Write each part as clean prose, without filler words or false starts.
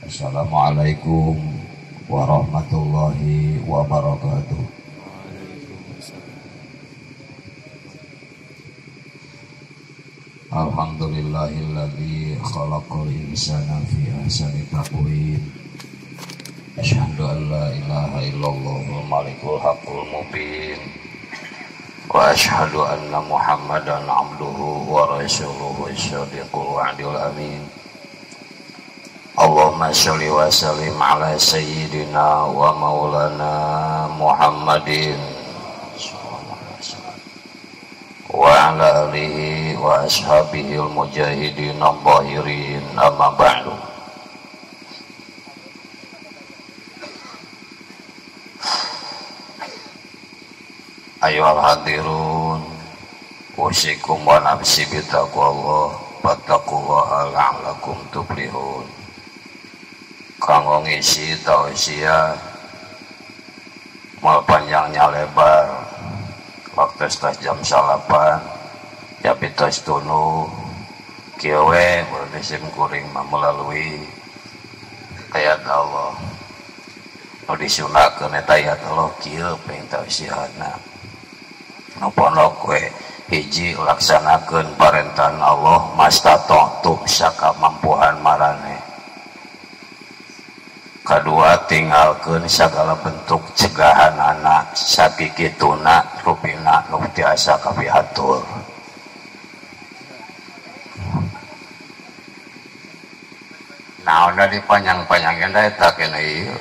Assalamualaikum warahmatullahi wabarakatuh. Alhamdulillahilladzi khalaqal insana fi ahsani taqwim. Asyhadu an la ilaha illallahul malikul haqqul mubin. Wa asyhadu anna Muhammadan abduhu wa rasuluhu as-sadiqul wa'dil amin. Allahumma sholli wa sallim ala sayyidina wa maulana Muhammadin wa ala alihi wa ashabihi al-mujahidin al-zahirin, amma ba'du. Ayuhal hadirun, usikum wa nafsi bitaqwallah, fattaqullaha la'allakum tuflihun. Kanggo ngisi tausiah mal panjangnya lebar waktu setelah jam 8 ya pitos tunu kiawe berdesim kuring melalui ayat Allah nu disunahkeun eta ayat Allah kieu peng tausiahna nu pondok we hiji laksanakeun parentan Allah mastata'tu sakamampuhan marane. Kedua, tinggalkan segala bentuk cegahan anak sakikituna rupina nu tiasa kapihatur. Nah, udah dipanjang-panjangin dah eta kena ieu.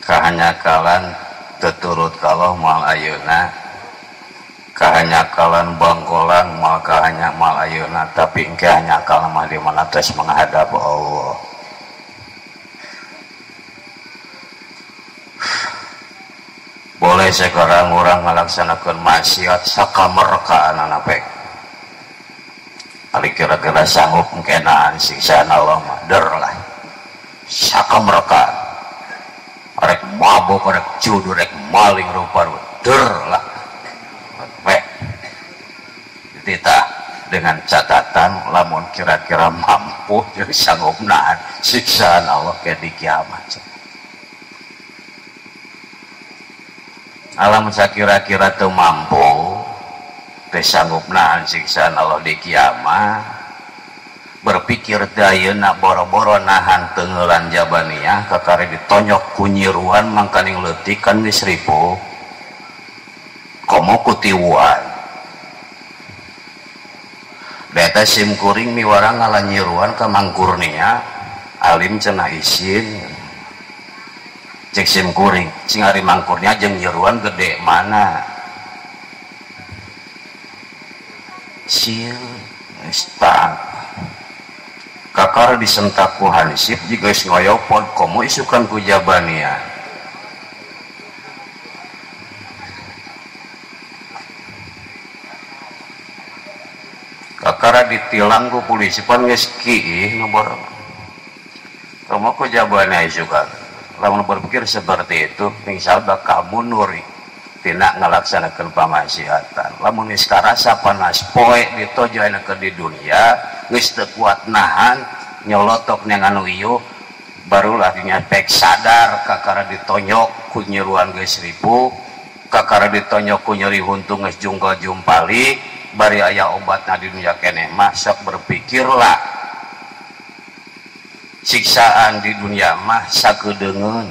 Kahanyakalan teturut kalau mal ayeuna, kahanyakalan bangkolan mal kahanyak mal ayeuna, tapi engke hanyakal mah di mana tes menghadap Allah. Boleh sekarang orang melaksanakan maksiat sakamerkaan anak pek. Ali kira-kira sanggup mungkinaan siksaan Allah mah der lah. Sakamerkaan. Rek mabuk, rek judul, rek maling rupa der lah. Baik. Kita dengan catatan lamun kira-kira mampu jadi sanggup nahan siksaan Allah ke di kiamat. Alam kira-kira tu mampu teh sanggup nahan siksaan Allah di kiamat. Berpikir dayana boro-boro nahan tenggelan jabaniyah kakare ditonyok kunyiruan mangkaning leutikan geus ribu komo kutiwuan data sim kuring miwarang ngalanyiruan ka mangkurnia alim cenah isin cek sim kuring cing ari mangkurnia jeung nyiruan gede mana sil start kakara disentak ku hansip jika ngoyopod komo isukan ku jabanian kakara ditilang ku polisi pan geus kiih nomor komo ku jabanian isukan lamun berpikir seperti itu misal bakal munuri tina ngalaksanakeun pamaksiatan lamun geus karasa panas poe ditojoaneun di dunia geus teu kuat nahan nyolotok neng anu ieu barulah nya pek sadar kakara ditonyok ku nyeruan geus ribu kakara ditonyok ku nyeri huntung geus junggal jumpali bari aya obatna di dunia keneh mah sok berpikirlah siksaan di dunia mah sakeudeungeun.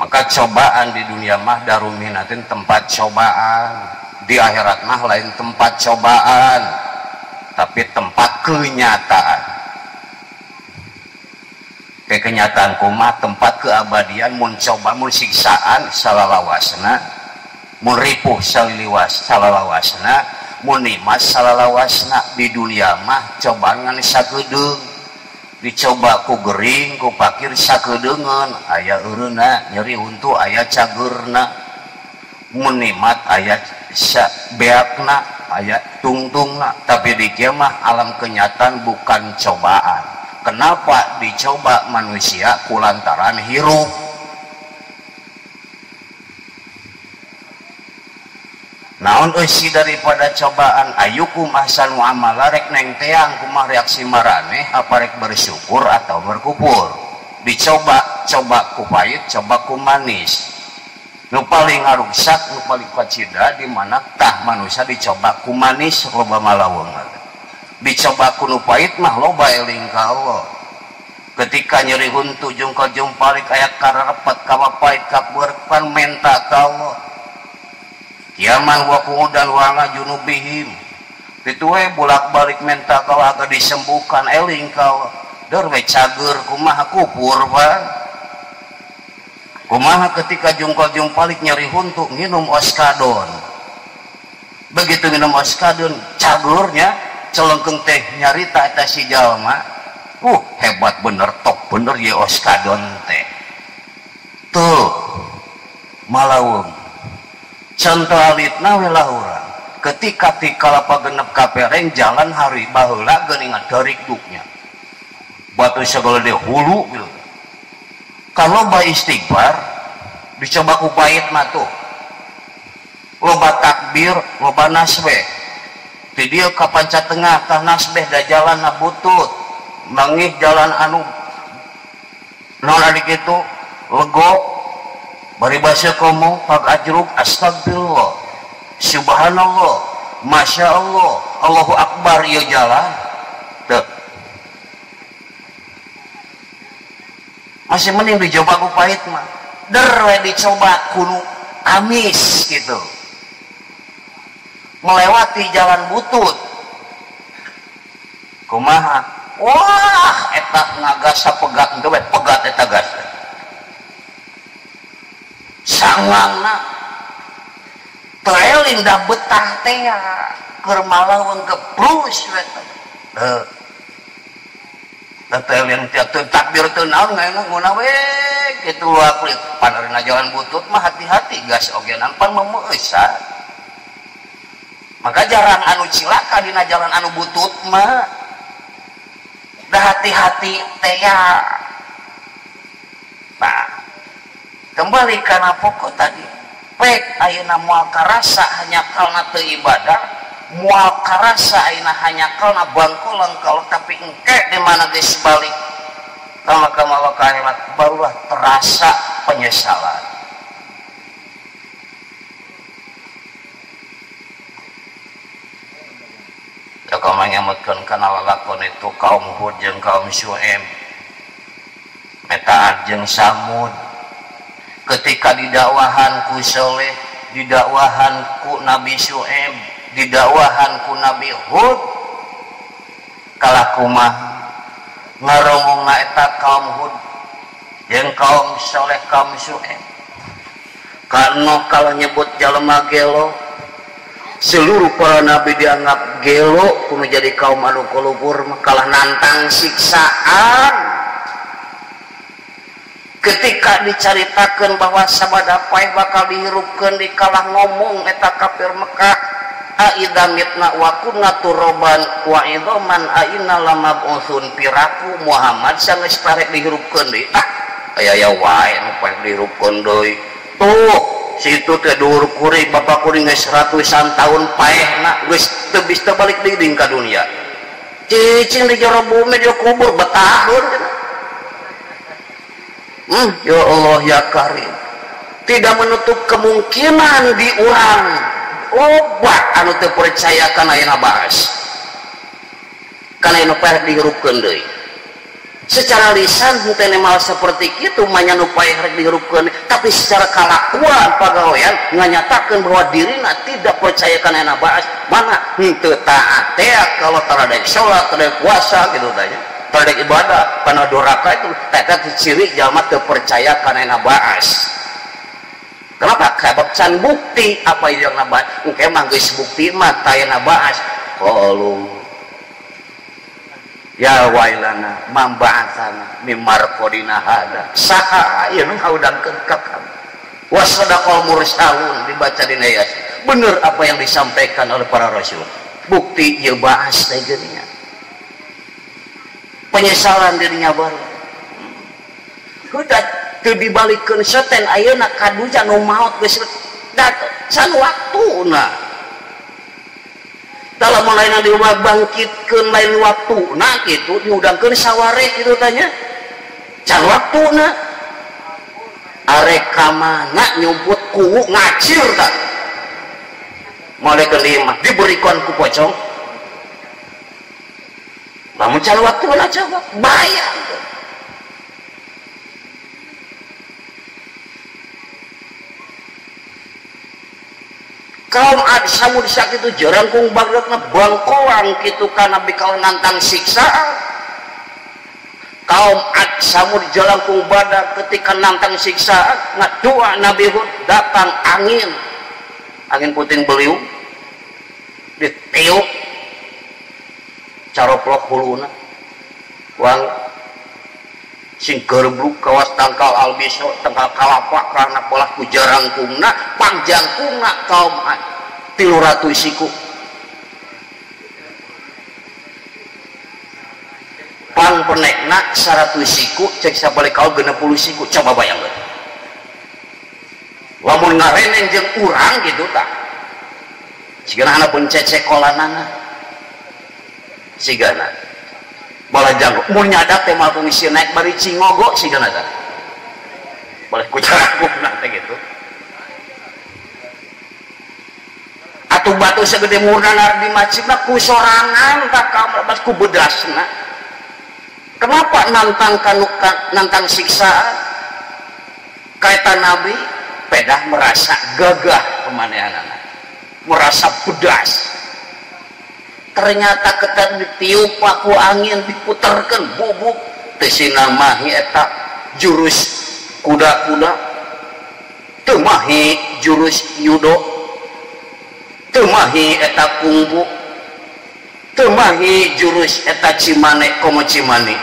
Maka cobaan di dunia mah daruminatin tempat cobaan, di akhirat mah lain tempat cobaan, tapi tempat kenyataan. Kenyataan kumah tempat keabadian mun coba mun siksaan salalawasna, mun ripuh salalawasna, mun nikmat salalawasna di dunia mah cobaan ngan sakeudeung. Dicoba ku gering ku pakir sakeudeungeun aya eureuna nyeri huntu aya cageurna mun nikmat aya beakna aya tungtungna tapi di kieu mah alam kenyataan bukan cobaan kenapa dicoba manusia kulantaran hirup. Naon eusi daripada cobaan ayukum ahsanu amala rek neng teang kumaha reaksi maraneh apa rek bersyukur atau berkufur. Dicoba, coba ku pahit, coba ku manis. Nu paling ngarusak, nu paling kacida di mana tah manusia dicoba ku manis loba malawung. Dicoba ku nu pahit mah loba eling ka Allah. Ketika nyeri huntu jeung ka jumpalik aya karepet ka pahit ka berpan menta ka Allah. Kiaman wa kuudan wa junubihim. Kitu we bolak-balik menta ka Allah disembuhkan eling ka Allah. Deur we cager kumaha kufur pan. Kumaha ketika jungkal-jumpalik nyeri huntu nginum oskadon. Begitu minum oskadon cagurnya celengkeung teh nyarita eta si jalma. Hebat bener, top bener ye oskadon teh. Tuh malawung. Contoh alitna we urang. Ketika tikala pagenep kapereng jalan hari baheula geuning ngadarik duknya. Batu segala dia hulu gitu. Kalau loba istighfar dicoba ku pahit mah tuh. Loba takbir, loba nasbeh. Di dieu ka panca tengah tah nasbeh da jalan na butut. Mangih jalan anu naon ari kitu lego bari basa komo pag ajruk astagfirullah. Subhanallah, masya Allah, Allahu akbar ieu jalan. Tuh. Masih mending dicoba ku pahit mah. Der dicoba kudu amis gitu. Melewati jalan butut. Kumaha? Wah, eta ngagasa pegat henteu pegat eta gas. Sangangna teu eling da betah teh keur malaweng keplus we teh. Tetelin tiap takbir teu naon ngaena nguna we kitu kulit panerina jalan butut mah hati-hati gas ogenan pan memeusah. Maka jarang anu cilaka dina jalan anu butut mah. Da hati-hati teh ya. Nah, kembali kana pokok tadi. Pek ayeuna moal karasa hanya kalna teu ibadah. Mual karasa aina hanya kalna bangkolang kalau tapi engke di mana geus balik kama kamawa ka akhirat barulah terasa penyesalan. Jaka mangamutkeun kana lalakon itu kaum Hud jeung kaum Syuaib eta jeung Samud ketika didakwahan ku Saleh, didakwahan ku Nabi Syuaib, didakwahan ku Nabi Hud kalakumah ngarongongna eta kaum Hud jeung kaum Saleh kaum Syuaib karena kalau nyebut jalma gelo seluruh para nabi dianggap gelo kudu jadi kaum anu kulubur kalah nantang siksaan ketika dicaritakeun bahwa sabada paeh bakal dihirupkeun di kalah ngomong eta kafir Mekah aidza mitna wa kunna turaban wa idzaman aina lamab'utsun piraku Muhammad sanes parek dihirupkeun deui aya wae nu parek dihirupkeun deui tuh situ teh dhuwur kuring bapak kuring geus ratusan tahun paehna geus teu bisa balik deui ka dunia cicing di jero bumi di kubur betahun ya Allah ya Karim tidak menutup kemungkinan di urang obat anu teu percaya kana ayeuna bahas kana anu paeh dihirupkeun deui secara lisan henteu nemal seperti kitu manya nu paeh rek dihirupkeun tapi secara kalakuan pagawean nganyatakeun bahwa dirina tidak percaya kana ayeuna bahas mana henteu taat teh kalau taradek salat taradek puasa kitu tanya taradek ibadah kana doraka itu eta ciri jalma teu percaya kana ayeuna bahas. Kenapa? Kabak can bukti apa yang nabahas engke mah geus bukti mah tayana bahas qalu ya wailana mamba'atsana mimar qadina hada saha ieu nu ngaudangkeun ka kami wa sadaqal mursalun dibaca dina Yasin bener apa yang disampaikan oleh para rasul bukti ieu bahas teh geuningan penyesalan dirinya baru udah teu dibalikeun seten ayeuna kaduja nu maot geus can waktuna dalam lain diubah bangkitkeun lain waktuna kitu diudangkeun saware kitu tanya can waktuna arek ka mana nyumput kuwu ngacir tak mulai kelima diberikan ku pocong lamun can waktuna coba bayang kaum Ad Samud sakitu jarangkung bagratna bangkoang kitu kana bikaul nantang siksa kaum Ad Samud jarangkung badak ketika nantang siksa ngadua Nabi Hud datang angin puting beliung ditiup caroplok huluna wang sing gerbluk kawas tangkal albiso tangkal kalapa karena polah ku jarangkungna pangjangkungna kaum Ad 300 siku pang penekna 100 siku cek sabalik kau 60 siku coba bayangkan lamun ngareneng jeung urang gitu tak sigana anak pun cecekolanana sigana bala janggo mun nyadak teh mah ngisi naik bari cingogo sigana tah boleh ku caraguna teh gitu atuh batu segede murna di macibna ku sorangan tak kamar ku bedasna kenapa nantang siksaan kaitan Nabi pedah merasa gagah kemanehanana merasa bedas ternyata ketan ditiup paku angin diputerkan bubuk tesina mahi eta jurus kuda-kuda temahi jurus yudo temahi eta kungfu temahi jurus eta cimane komo cimane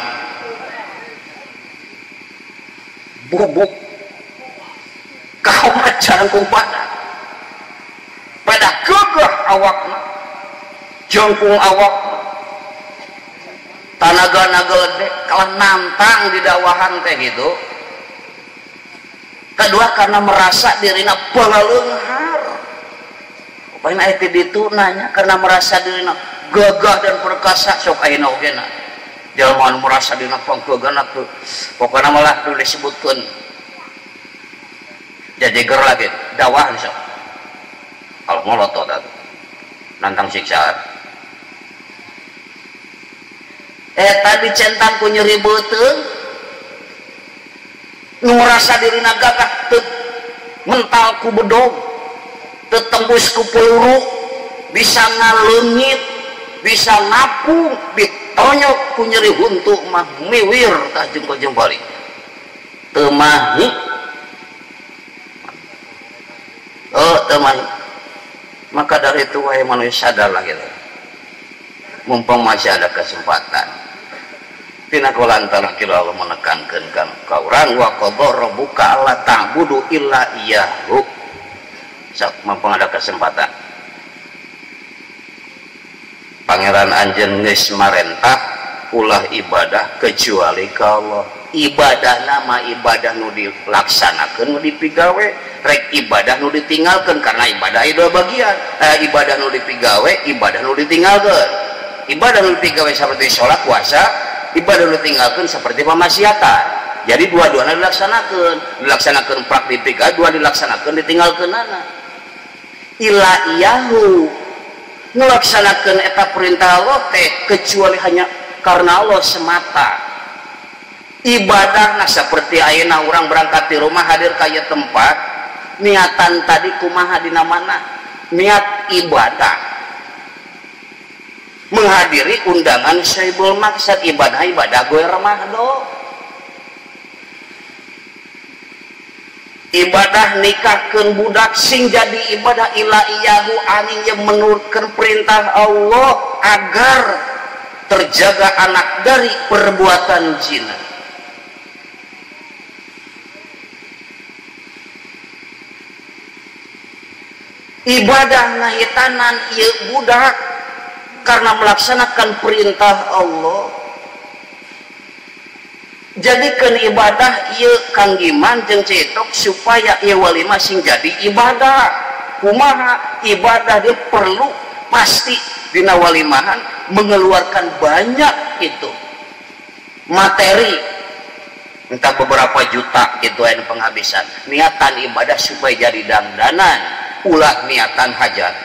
bubuk kau macan kumpada pada gagah awakna jongkung awak tanaga-naga gede kalah nantang di dakwahan teh gitu kedua karena merasa dirinya baleunghar upayna aya ti ditu nanya karena merasa dirinya gagah dan perkasa sok ayeuna ogena jalma anu merasa dirinya panggagana tuh pokona malah teu disebutkeun jadi ger lagi dakwah sok al molotot nantang siksaan tadi centang ku nyeri beuteung nu merasa dirina gagah teu mental ku bedog teu tembus ku peluru bisa ngaleungit bisa ngapung ditonyok ku nyeri huntu mah miwir tah jeung balik teu mahi teu mahi maka dari itu wahai manusia sadarlah gitu mumpung masih ada kesempatan tina kulantaran kira Allah menekankan kan kaurang wa qadara rabbuka alla ta'budu illa iyyahu sak mumpung ada kesempatan pangeran anjeun geus marentah ulah ibadah kecuali ka Allah ibadah nama ibadah nu dilaksanakeun nu dipigawe rek ibadah nu ditinggalkeun karena ibadah itu bagian ibadah nu dipigawe ibadah nu ditinggalkeun ibadah nu dipigawe seperti sholat puasa ibadah nu ditinggalkeun seperti pamaksiatan jadi dua-duanya dilaksanakeun prak dipigawe dua dilaksanakeun ditinggalkeunana ila iyahu ngelaksanakeun eta perintah Allah teh kecuali hanya karena Allah semata ibadah nah seperti ayeuna urang berangkat di rumah hadir ka ieu tempat niatan tadi kumaha dina mana niat ibadah menghadiri undangan Syaibul Maksad ibadah gue remahdo ibadah nikahkeun budak sing jadi ibadah ila iyahu aning yang menurutkan perintah Allah agar terjaga anak dari perbuatan zina ibadah ngahitanan ieu budak karena melaksanakan perintah Allah jadikan ibadah ieu Kang Giman jeung Cetok supaya ieu walimah sing jadi ibadah. Kumaha ibadah dia perlu pasti dina walimahan mengeluarkan banyak itu materi, entah beberapa juta itu yang penghabisan. Niatan ibadah supaya jadi dangdanan, ulah niatan hajat.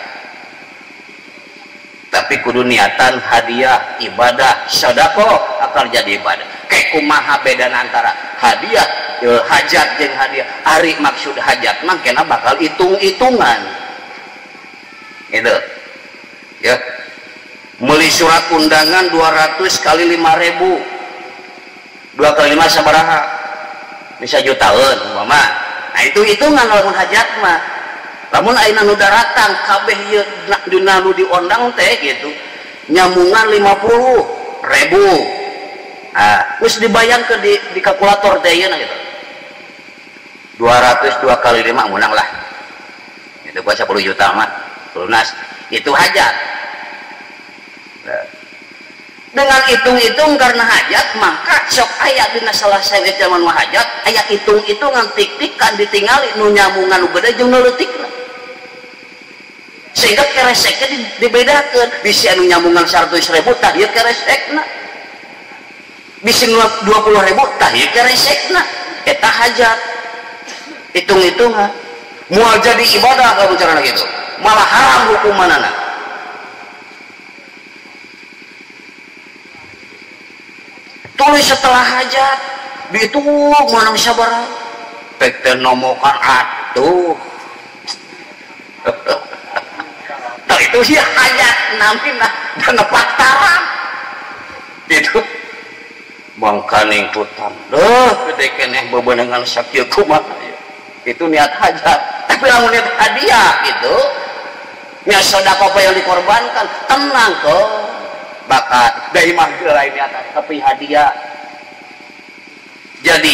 Tapi kudu niatan hadiah, ibadah, sedekah akan jadi ibadah. Kayak kumaha beda antara hadiah, hajat jeung hadiah. Ari maksud hajat mah kena bakal hitung-hitungan. Itu. Ya. Meuli surat undangan 200 kali 5.000. 2 kali 5 sabaraha? Bisa jutaan umpama. Nah itu hitungan lamun hajat mah. Lamun ayeuna nu daratang kabeh ieu dina nu diondang teh gitu. Nyamungan 50.000. Ah, geus dibayangkeun di kalkulator teh ieu gitu. 200 2 kali 5 menang lah. Itu gua 10 juta mah lunas. Itu hajat. Nah. Dengan hitung-hitung karena hajat maka sok aya dina salah saeutik zaman mah hajat aya hitung-hitungan tik-tikan ditingali nu nyamungan nu gede jeung nu leutikna. Sehingga kereseknya dibedakan. Bisa anu nyamungan 100.000 tah ieu keresekna. Bisa 20.000 tah ieu keresekna. Eta hajat. Hitung-hitungan. Moal jadi ibadah kalau carana gitu. Malah haram hukumanana. Tulis setelah hajat dihitung mana bisa barang. Pek teh nomokan atuh. Itu sih hajat namina dan nepataran itu bangkaning putan gede keneh bebenengan sakieu kumaha itu niat hajat. Tapi lamun niat hadiah gitu niat sedekah apa yang dikorbankan tenang kok bakat dari mah lain niat tapi hadiah jadi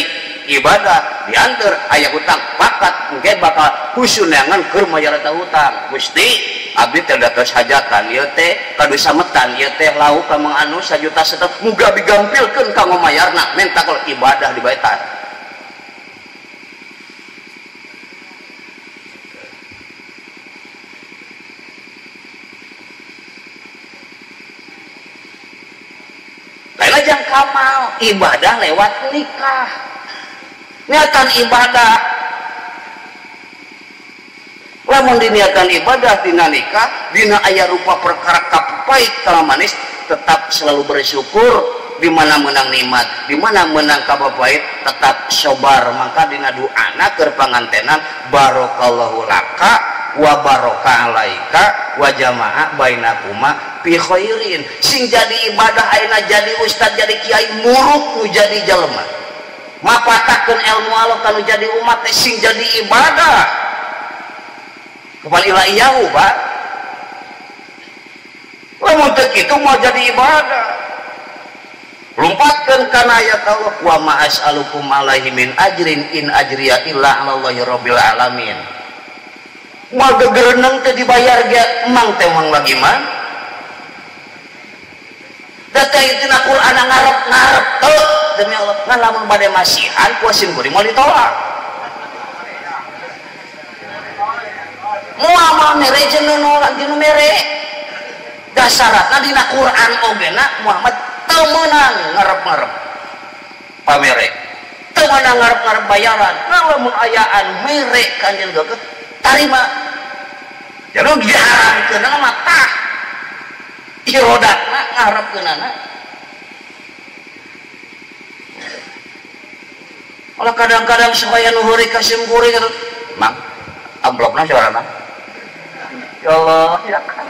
ibadah diantar aya hutang bakat mungkin bakal kusunangan keur mayar eta hutang Gusti abdi teh dados hajatan ieu teh kadu sametan ieu teh lauk ka Mang Anu 1 juta setengah muga digampilkeun kanggo mayarna menta kalau ibadah dibaetan. Lain jang kamal ibadah lewat nikah. Niatan ibadah lamun diniatan ibadah dina nikah dina aya rupa perkara kapait kala manis tetap selalu bersyukur di mana menang nikmat di mana menang kapait tetap sabar maka dina doana keur pangantenan barakallahu laka wa baraka alaika wa jamaa bainakuma fi khairin. Sing jadi ibadah ayeuna jadi ustad jadi kiai muruk nu jadi jelema mapatakeun ilmu Allah kalau jadi umat sing jadi ibadah kepal ilahiyahu Pak lamun teu kitu mau jadi ibadah lompatkeun kana ayat Allah wa ma as'alukum alaihi min ajrin in ajriya illa 'alallahi rabbil alamin. Moal gegereunang teh dibayar ge emang teh emang lagi mah da teh tina Qur'an ngarep-ngarep teu demi Allah ngan lamun bade masihan kuasin kuring moal ditolak. Muamal mere jeung nu nolak jeung nu mere. Dasaratna dina Qur'an ogena Muhammad teu meunang ngarep-ngarep pamere. Teu meunang ngarep-ngarep bayaran. Lamun ayaan mere kanjeng geukeut tarima. Jadi diharamkeun mah tah. Irodatna ngarepkeunana. Kalau kadang-kadang supaya nuhuri kasim kuring itu, mak amplopna saudara. Ya Allah, ya kan.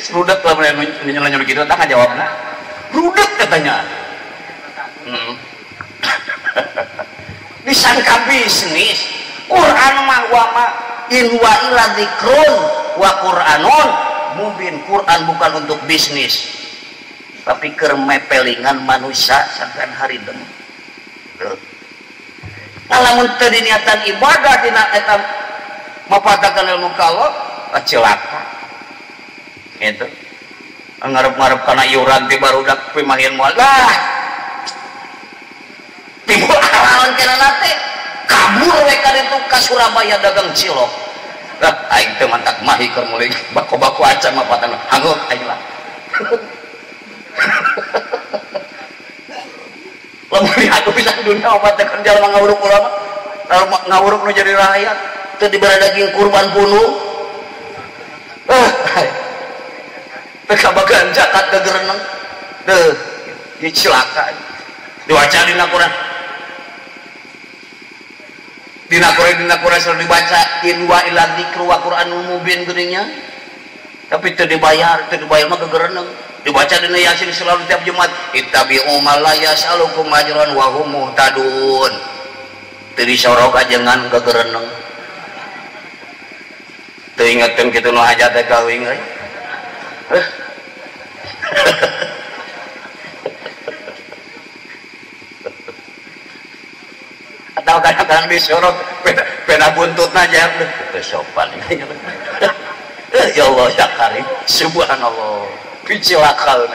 Rudet lah nyala-nyala gitu, tak jawabnya. Rudet katanya. Disangka bisnis. Quran mah wa ma in wa illa dzikrun wa Qur'anun mubin. Quran bukan untuk bisnis. Tapi keur mepelingan manusia sampean haridem. Lamun teu diniatan ibadah dina eta mapatakeun ilmu ka Allah celaka. Gitu. Ngarep-ngarep kana iuran ti barudak pimahin moal. Lah, ka Surabaya dagang cilok. Lah aing teh mantak mahi keur meuli bako-bako acan mah patan hangut aing lah. Lamun aku bisa dunia obat teh kan jalma ngawuruk ulama. Ngawuruk nu jadi rakyat teu dibere daging kurban bunuh. Teu kabagan zakat gegereneng. Teu dicilaka. Diwaca dina Quran. Dina Quran selalu dibaca inwa ila dzikru wa Qur'anul mubin geuringnya. Tapi teu dibayar mah gegereneng. Dibaca dina Yasin selalu tiap Jumat. Ittabi'u ma la yas'alukum ajran wa hum muhtadun. Teu disorok ajengan gegereneng. Teu ingetkeun kitu nu hajat teh kawing euy. Atau kadang-kadang disorok pena buntutna aja teu sopan. Ya Allah ya Karim, subhanallah. Picilakal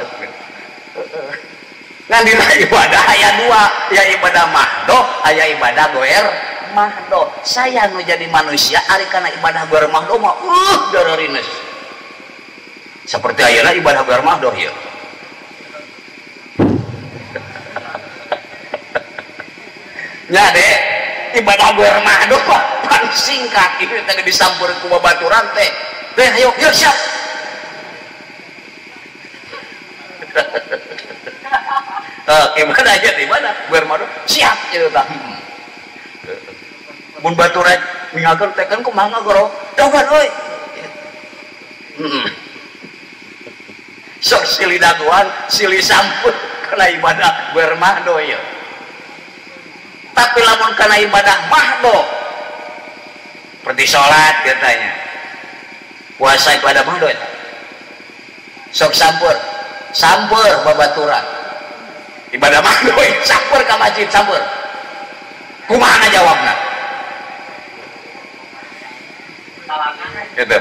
ngan dina ibadah aya dua, ya ibadah mahdoh, aya ibadah goer mahdoh. Saya nu jadi manusia ari kana ibadah goer mahdoh mah dararines. Seperti ayeuna ibadah goer mahdoh ya. Nya deh, ibadah goer mahdoh pan singkat ieu teh disampur ku babaturan teh. Teh ayo siap. Gimana aja di mana bermadu siap gitu tak mun baturan ninggalkan tekan kumaha goro dogan euy sok silih daguan silih sampun kana ibadah bermahdo ya. Tapi lamun kana ibadah mahdo seperti sholat katanya puasa ibadah mahdo ya. Sok sampur babaturan ibadah mahdoh sampur ka masjid sampur kumaha jawabna gitu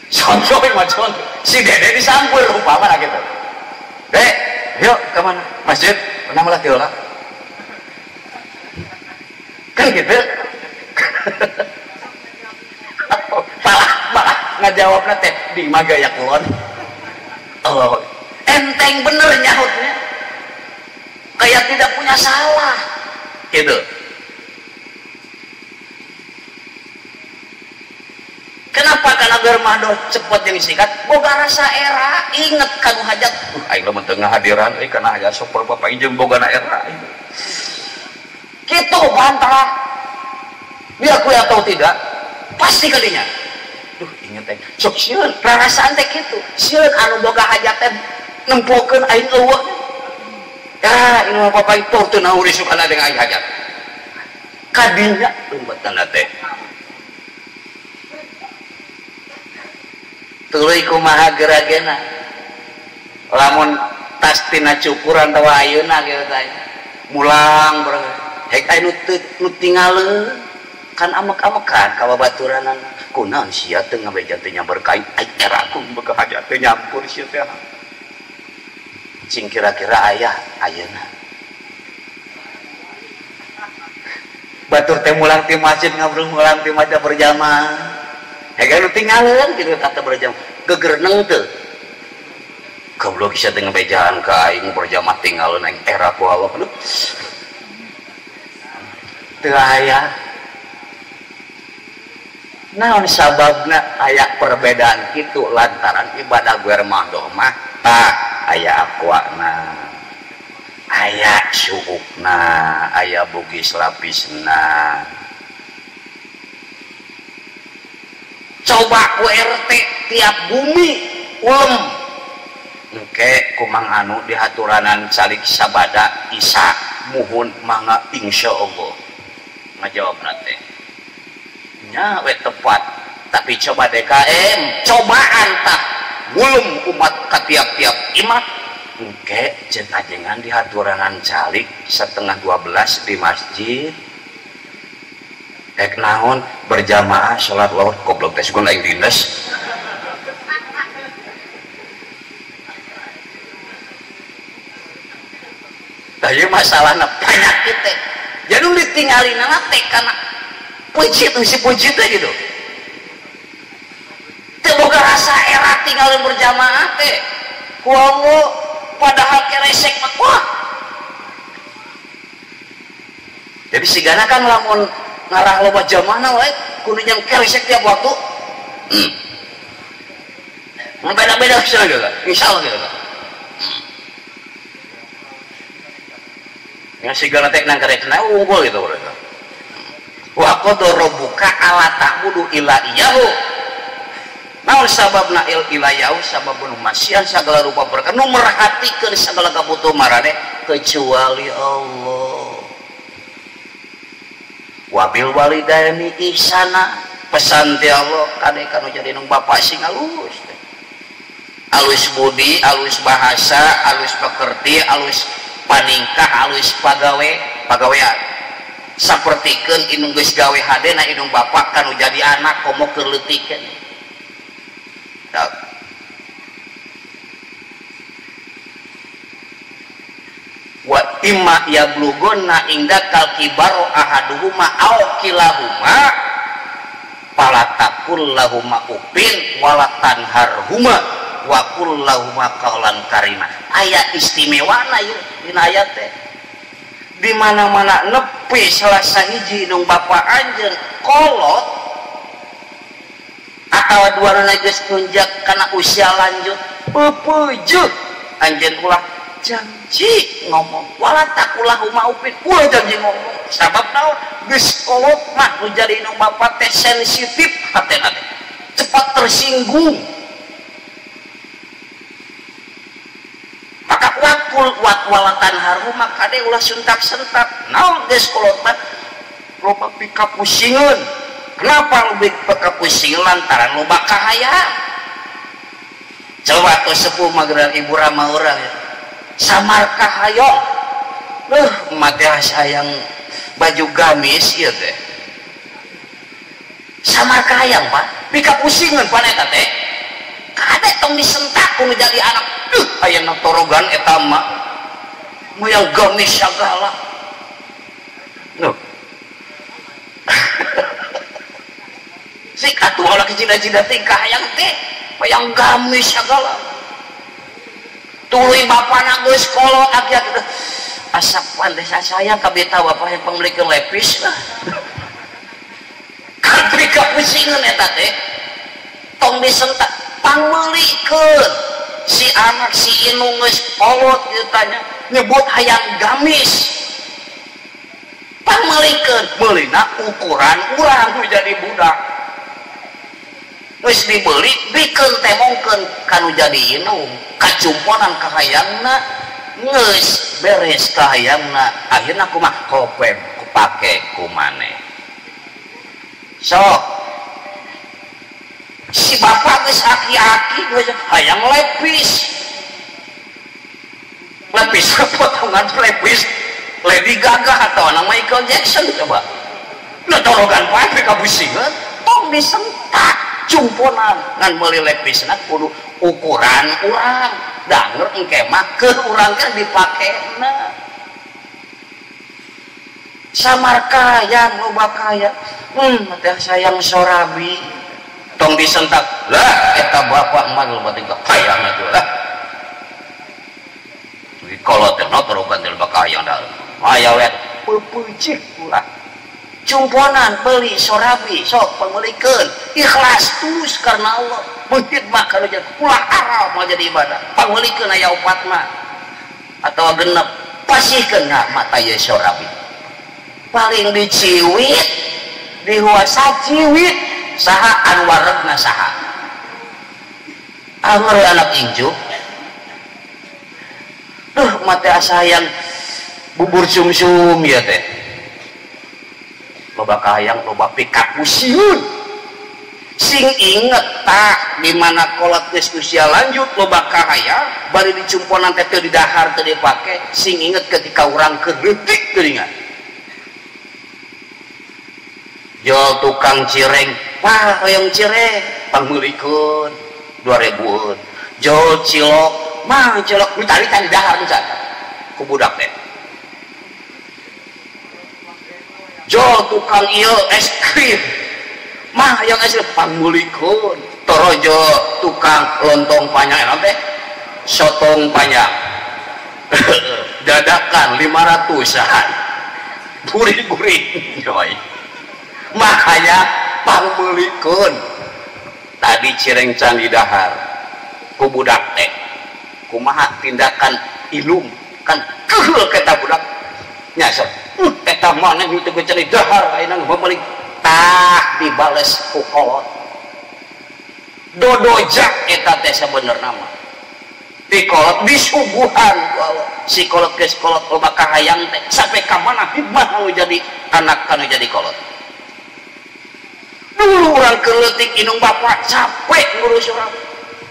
contoh macam si dede disampur umpama gitu dek yuk ke mana masjid pernah malah tiola kan gitu malah ngajawabna teh di magaya kulon. Oh, enteng bener nyahutnya kayak tidak punya salah gitu. Kenapa? Karena germado cepet yang sikat boga rasa era inget kanu hajat aing lamun teu ngahadiran kana hajat super bapak ijeun bogana era gitu bantah biar aku atau tidak pasti kalinya inget teh sok sieun perasaan teh kitu sieun anu boga hajat teh nempokeun aing eueuh ya ini mah bapak itu teu nauri sukana dengan aing hajat kadinya umpetna teh tuluy kumaha geragena lamun tas tina cukuran tawa ayeuna kieu teh mulang hek anu nu tinggaleuh kan amek-amekan ka babaturanna kunaon sia teu ngabeja teh nyamberkain ai eraku boga hajat teh nyampur sia teh sing kira-kira aya ayeuna batur teh mulang ti masjid ngabrung mulang ti masjid berjamaah hege anu tinggaleuan kitu tata berjamaah gegereneng teu goblok sia teh ngabejaan ka aing berjamaah tinggaleuan aing era ku awak aduh teu aya. Naon sababna aya perbedaan kitu lantaran ibadah guer mahdoh mah aya aqwana aya syuukna aya bugis lapisna. Coba ku RT tiap bumi ulem engke kumang anu dihaturanan salik sabada isa muhun mangga insyaallah ngajawab teh nya we tepat. Tapi coba DKM cobaan tak belum umat ka tiap-tiap imam engke jeung ajengan dihaturangan calik 11:30 di masjid ek naon berjamaah salat lawat goblok teh sugan aing dinas tah ieu masalahna penyakit teh jadi ditinggalina teh kana puji tuh si puji teh gitu teu boga rasa era tinggalin berjamaah teh kuamu padahal keresek mah wah. Jadi sigana kan lamun ngarah loba jamaah we kudu nyam keresek tiap waktu beda-beda misalnya gitu insyaallah gitu yang sigana teh nang keresna unggul gitu mereka wa qadara rabbuka alla ta'budu illa iyyahu naon sababna ila yahu sababun masyian segala rupa berkah nu merhatikeun segala kabutuhan marane kecuali Allah wabil walidaini ihsana pesan ti Allah kade kanu jadi nung bapak sing alus alus budi alus bahasa alus pekerti alus paningkah alus pagawean sapertikeun indung geus gawe hade na indung bapak kanu jadi anak komo keur leutikeun wa imma yablugonna indakal kibaru ahaduhuma aw kilahuma falatakul lahuma upin wala tanharhuma wa qul lahuma qaulan karima. Ayat istimewana ieu dina ayat teh di mana-mana nepi salah sahiji nung bapa anjeun kolot atau dua geus tunjak karena usia lanjut pepujuk anjeun ulah janji ngomong wala takulah maupin ulah janji ngomong sabab naon geus kolot mah nu jadi nu bapa teh sensitif hatena teh cepat tersinggung maka wakul walatan haruma kade ulah suntak-sentak naon geus kolot mah loba pikapusingeun. Kenapa lebih pusing lantaran loba kahayang coba tuh sepuh mageran ibu ramah orang ya. Samar kahayang mati sayang baju gamis ya teh samar kahayang pak pika pusingan paneta teh kade tong disentak kudu jadi anak aya torogan eta mah moyang gamis segala si atuh ulah kecida-cida teh kahayang teh yang gamis segala tuluy bapana geus kolot aki-aki asap pandai sayang ka beta bapak yang pamlikeun lepis lah kadri kapusingeun eta teh tong disentak pangmeulikeun si anak si inu geus kolot ieu tanya nyebut hayang gamis pangmeulikeun meulina ukuran urang nu jadi budak geus dibeli bikeun temongkeun kanu jadi inung kacumponan kahayangna geus beres kahayangna akhirna kumaha kope kupake ku maneh sok si bapak geus aki-aki geus hayang lepis potongan lepis Lady Gaga atau anak Michael Jackson coba nu torogan pae kabusingeun tong disentak cumponan ngan meuli lepisna kudu ukuran urang danger engke mah keur urang teh dipakena samar kaya loba kaya teh sayang sorabi tong disentak lah eta bapak mah loba teh kaya mah lah kalau teh torogan teh loba kaya dah aya we peupeujik ulah cumponan beli sorabi sok pangulikeun ikhlas tulus karena Allah menghidmah kalau jadi ulah arah mau jadi ibadah pangulikeun aya opatna atau genep pasihkeun mata ye sorabi paling diciwit dihuasa ciwit saha anu waregna saha anger anak inju mata sayang bubur sumsum ya teh loba kahayang loba pikapusiun sing inget tak dimana kolot geus usia lanjut loba kahayang bari dicumponan teh teu didahar teu dipake sing inget ketika urang keur leutik teuningan jual tukang cireng wah hoyong cireng pangmeulikeun 2000 jual cilok mah cilok ditari dahar misalkan ku budak teh jual tukang ieu es krim mah yang es krim pangmulikun torojo tukang lontong panjang teh sotong panjang dadakan 500-an guring-guring coy makanya pangmulikun tadi cireng candi dahar ku budak teh kumaha tindakan ilum kan keul kata budak nyasar eta mana gitu cari dahar ayeuna memeling tah dibales ku kolot dodojak eta teh sabenerna mah dikolot disuguhan si kolot geus kolot loba kahayang teh sampai ka mana hikmah anu jadi anak kanu jadi kolot dulu orang keletik inung bapak capek ngurus orang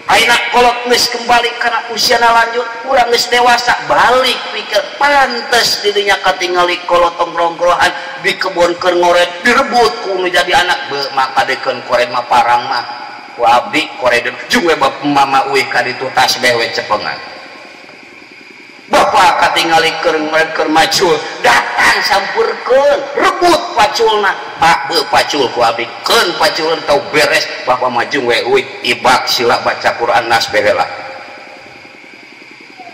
ayeuna kolot geus kembali karena usiana lanjut urang geus dewasa balik pikir pantes di dinya katingali kolot tongkrongkrohan di kebun keur ngoret direbut ku nu jadi anak beuh maka dekeun koret mah parang mah ku abdi koret jeung we bapak mama uih ka ditu tasbeh we cepengan bapak katingali keur macul datang sampurkeun rebut paculna pak beuh pacul ku abdi keun paculeun tau beres bapak maju we uih ibak sila baca Quran nas beheula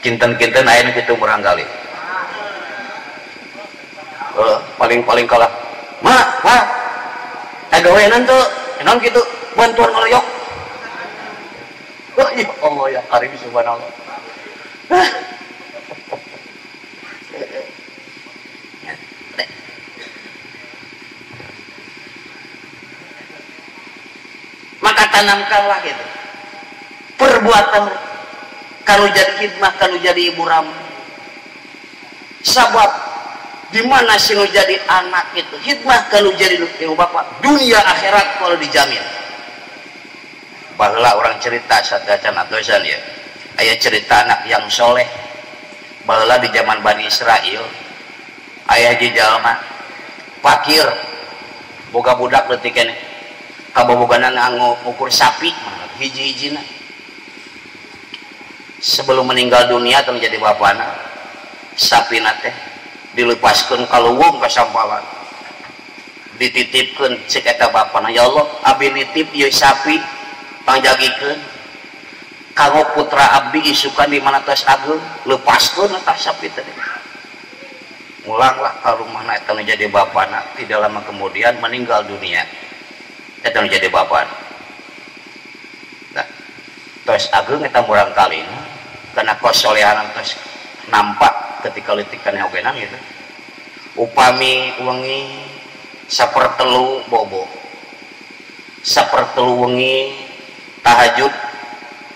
kinten-kinten ayeuna kitu barangkali paling kalah mak gawenan tuh naon kitu bantuan ngaloyok ya Allah ya karim subhanallah maka tanamkanlah gitu perbuatan kalau jadi khidmah kalau jadi ibu ramu sabab di mana sih nu jadi anak itu khidmah kalau jadi ibu bapak dunia akhirat kalau dijamin baheula orang cerita sadacan atosan ya aya cerita anak yang soleh baheula di zaman Bani Israel aya di jalma fakir boga budak leutik keneh kabobogana nganggo ukur sapi hiji-hijina sebelum meninggal dunia tong jadi bapana sapina teh dilepaskeun ka leuweung ka sampalan dititipkeun cek eta bapana ya Allah abdi nitip ieu sapi pangjagikeun kanggo putra abdi isukan di mana tos ageung lepaskeun eta sapi teh mulanglah ka rumahna eta nu jadi bapana tidak lama kemudian meninggal dunia eta nu jadi bapana nah tos ageung eta murang kalina kana kosolehan tos nampak ketika letikan hogenan gitu upami wengi sapertelu bobo sapertelu wengi tahajud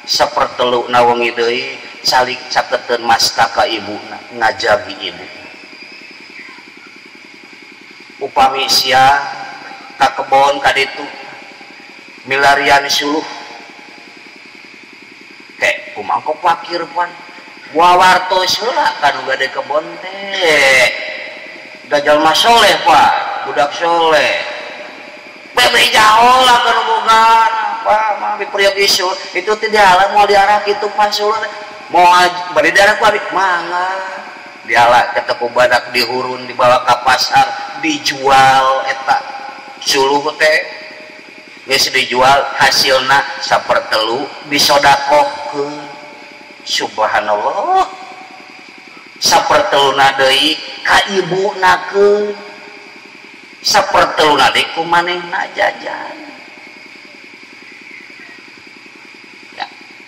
sapertelu na wengi deui calik caketeun mastaka ibuna ngajagi ibu upami sia ka kebon ka ditu milarian suluh kayak kumangko pakir pan wawartos heula kan gade kebon teh da jalma soleh pak budak soleh bebe jauh lah kan bogan pak mah priok isu itu teh dialah mau diarah kitu pasul mau bari diarah ku abi mangga dialah kata ku badak dihurun dibawa ka pasar dijual eta suluh teh geus dijual hasilna sapertelu disodakohkeun subhanallah saperteluna deui ka ibunakeun saperteluna deui ku manehna jajan ya,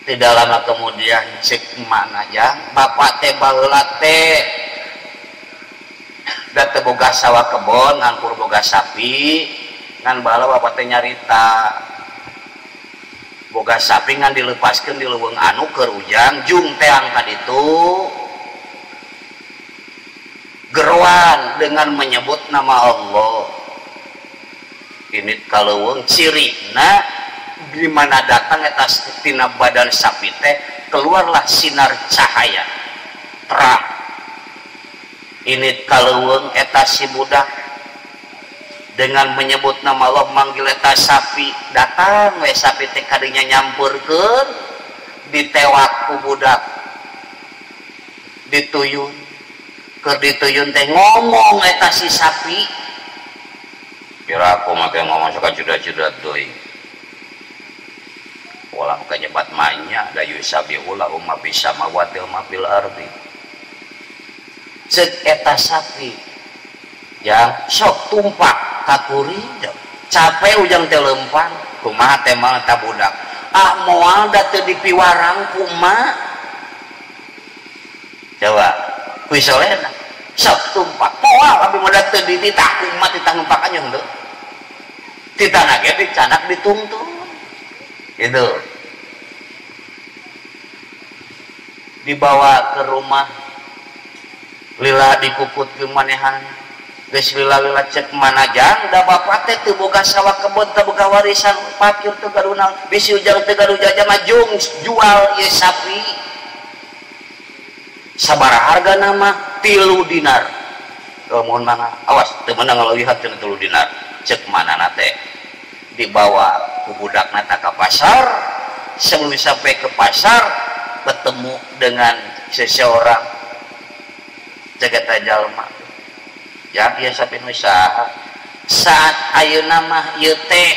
tidak lama kemudian cek mana jang bapak teh baheula teh da teu boga sawah kebon ngangkur boga sapi ngan baheula bapak teh nyarita boga sapi ngan dilepaskeun di leuweung anu keur ujang jung teang ka ditu geruan dengan menyebut nama Allah ini ka leuweung cirina di mana datang eta tina badan sapi teh keluarlah sinar cahaya terang ini ka leuweung eta si budak dengan menyebut nama Allah manggil eta sapi datang we sapi teh kadinya nyampurkeun ditewak ku budak dituyun keur dituyun teh ngomong eta si sapi kira aku make ngomong suka juda-juda doi walau kenyebat manya da yusabihulah umma bisa mawadil mabil ardi cek eta sapi yang sok tumpak kakuri capek ujang teh lempang kumaha teh mah eta budak moal da teu dipiwarang kumaha coba kuy solehna sok tumpak moal abi mah da teu dititah kumaha titah numpakannya henteu titah ge dicanak ditungtung itu dibawa ke rumah lila dikukut ke manehan geus lila cek mana jang da bapak teh teu boga sawah kebon teu boga warisan fakir teu garuna bisi ujang teu garu jaja majung jual ieu sapi sabaraha harga nama 3 dinar mohon mangga awas teu meunang ngalihat cenah 3 dinar cek manana teh dibawa ke budakna ka pasar sebelum sampai ke pasar bertemu dengan seseorang cegeta jalma ya biasa pinusaha saat ayeuna mah ieu teh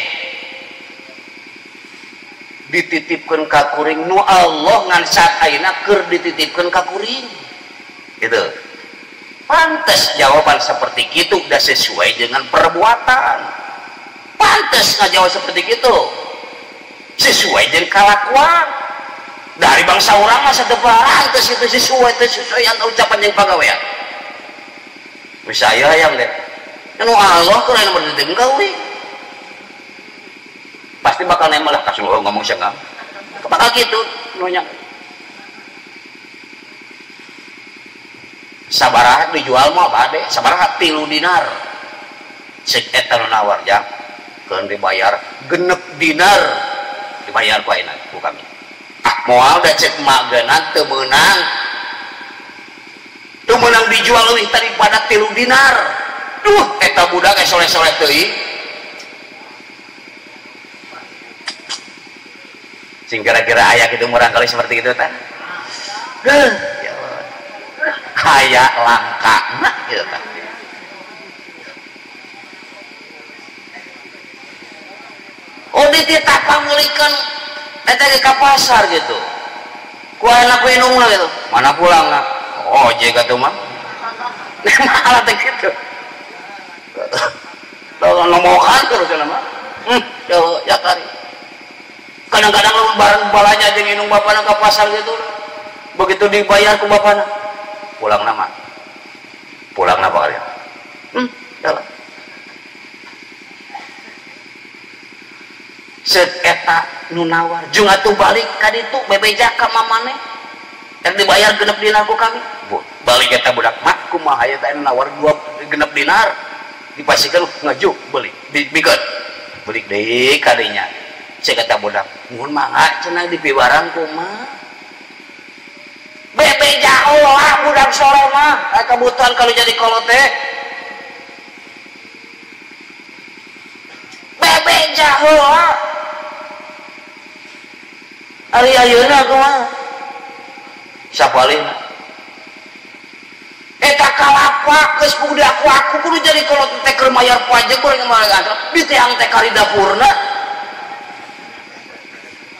dititipkeun ka kuring nu Allah ngan saat ayeuna keur dititipkeun ka kuring gitu pantes jawaban seperti itu udah sesuai dengan perbuatan pantes ngajawab seperti itu sesuai dengan kelakuan dari bangsa orang masa depan itu sesuai yang ucapan yang pagawean bisa saya yang deh nu Allah kau yang berdiri gawe pasti bakal nembel lah kasih lo ngomong siang bakal gitu nunya sabaraha dijual mau apa deh sabaraha 3 dinar sek eta nawar jang kan dibayar genep dinar dibayar ku ayeuna ku kami moal da cek magenan teu meunang dijual leuwih daripada 3 dinar duh eta budak soleh-soleh teuing sing kira-kira aya kitu murang kali seperti itu teh ya Allah kaya langkana kitu teh oh dititah pangulikeun eta ge ka pasar gitu ku anak minum lah gitu mana pulang nak oh jega tuh mah malah teh gitu ngomokan terus mah ya kari kadang-kadang lu bareng balanya jeung inung bapana ka pasar gitu begitu dibayar ku bapana pulang nama kalian jalan set eta nu nawar jeung atuh balik ka ditu bebeja ka mamane yang dibayar 6 dinar ku kami balik eta budak mah kumaha aya teh nawar 6 dinar dipasikeun ngajuk beli dibikeun beli deui ka dinya cek eta budak nuhun mangga cenah dipiwarang kumaha bebeja Allah budak soleh mah kebutuhan kalau jadi kolot teh bebeja Allah ari ayeuna kumaha sapalihna eta kalapak geus budak aku kudu jadi kalau teh keur mayar pajak goreng mah di teang teh kari dapurna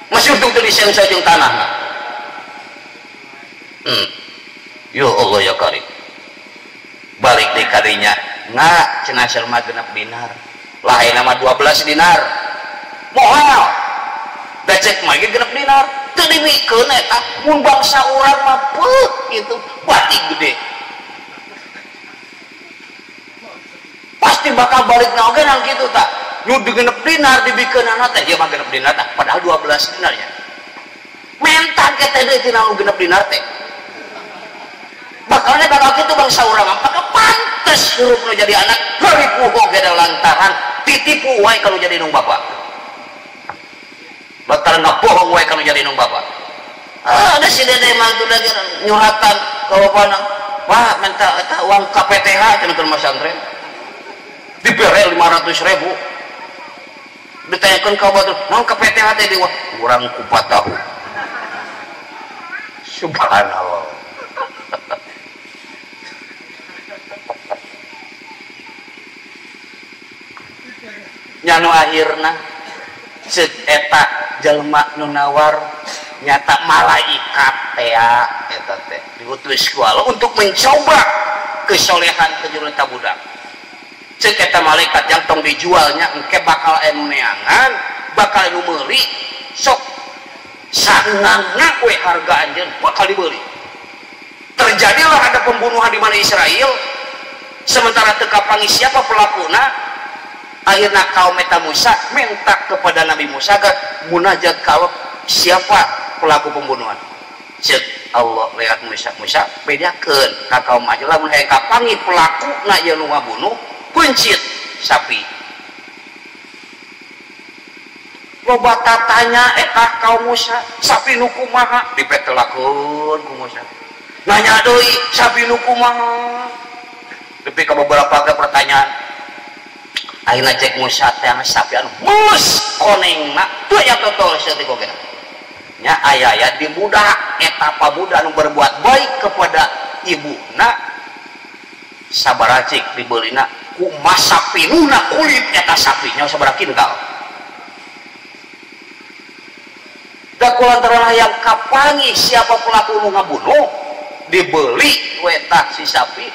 masih untung teu disengsa jeung tanahna yo Allah ya karim balik di kadinya nggak cenah selma 6 dinar lain nama 12 dinar moal da cek mah 6 dinar teu dimikeun eta mun bangsa urang mah peut gitu bati gede pasti bakal balik na oge nang kitu tak nu 6 dinar dibikeunana teh ieu mah 6 dinar tah padahal 12 dinarnya mentan ke teh deui tina 6 dinar teh bakalnya bakal kitu bangsa urang maka pantes hurufna jadi anak haripu oge lantaran titipu wae kalau jadi nung bapak lantaran ngabohong wae kalau jadi nung bapak ada si dede mantu lagi nyuratan ka bapana wah minta eta uang KPTH cenah keur masantren dibere 500.000 ditanyakan ka batur naon KPTH teh diwa urang kupat tahu subhanallah nyanu akhirna ceuk eta jelema nu nawar nyata malaikat teh eta teh diutus ku Allah untuk mencoba kesolehan kejurunta budak. Ceuk eta malaikat yang tong dijualnya engke bakal anu neangan, bakal anu meuli, sok sangangna we harga anjeun bakal dibeli. Terjadilah ada pembunuhan di mana Israel, sementara teka panggil siapa pelakuna. Akhirnya kaum eta Musa minta kepada Nabi Musa ke munajat kalau siapa pelaku pembunuhan. Cek Allah lihat Musa bedakeun ka kaum aja lamun hayang kapanggih pelakuna ieu nu ngabunuh pencit sapi. Loba tatanya eta kaum Musa sapi nu kumaha dipetelakeun ku Musa. Nanya deui sapi nu kumaha. Tapi ka beberapa pertanyaan akhirnya cek Musa teh sapi anu mulus konengna teu aya totol saeutik ogena nya aya di budak eta pabudak anu berbuat baik kepada ibuna sabaraha cik dibeulina ku masapinuna kulit eta sapinya sabaraha kintal da kulantaran hayang kapangi siapa pelaku nu ngabunuh dibeli ku eta si sapi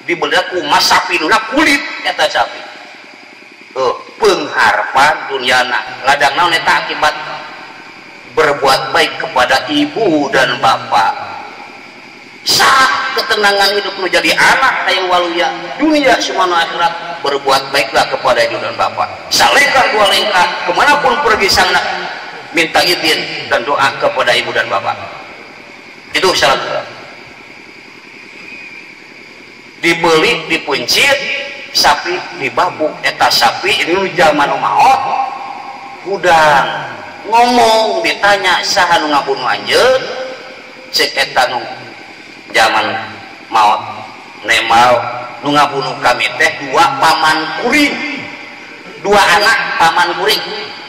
dibeli ku masapinuna kulit eta sapi. Pengharpan dunyana ladang naon eta akibat berbuat baik kepada ibu dan bapak. Saat ketenangan hidup nu jadi anak hayang waluya dunia semana akhirat berbuat baiklah kepada ibu dan bapak. Salengkah dua lengkah kemanapun pergi sana minta izin dan doa kepada ibu dan bapak. Itu syarat. Dibeli dipuncit sapi dibabuk eta sapi ini zaman maot udang ngomong ditanya saha nu ngabunuh anjeun cek eta nu zaman maot nemal nu ngabunuh kami teh dua paman kuring dua anak paman kuring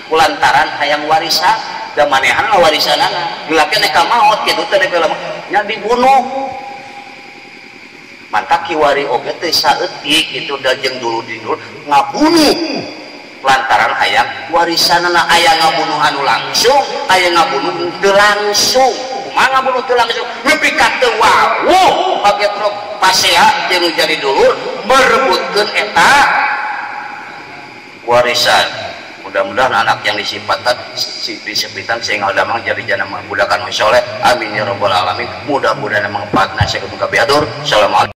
kulantaran hayang warisan da manehan warisanana dilakeun ka maot kitu teh nya dibunuh. Mantap kiwari oge teh saeutik itu dajeng dulu ngabunuh lantaran hayang warisanana aya ngabunuh anu langsung aya ngabunuh teu langsung kumaha ngabunuh teu langsung nepi ka teu wawuh pake truk pasea jeung jadi dulur merebutkeun eta warisan. Mudah-mudahan anak yang disepitan sehingga damang jadi jana budakan soleh. Amin ya rabbal alamin. Mudah-mudahan manfaatna sakeun kabiatur. Assalamualaikum.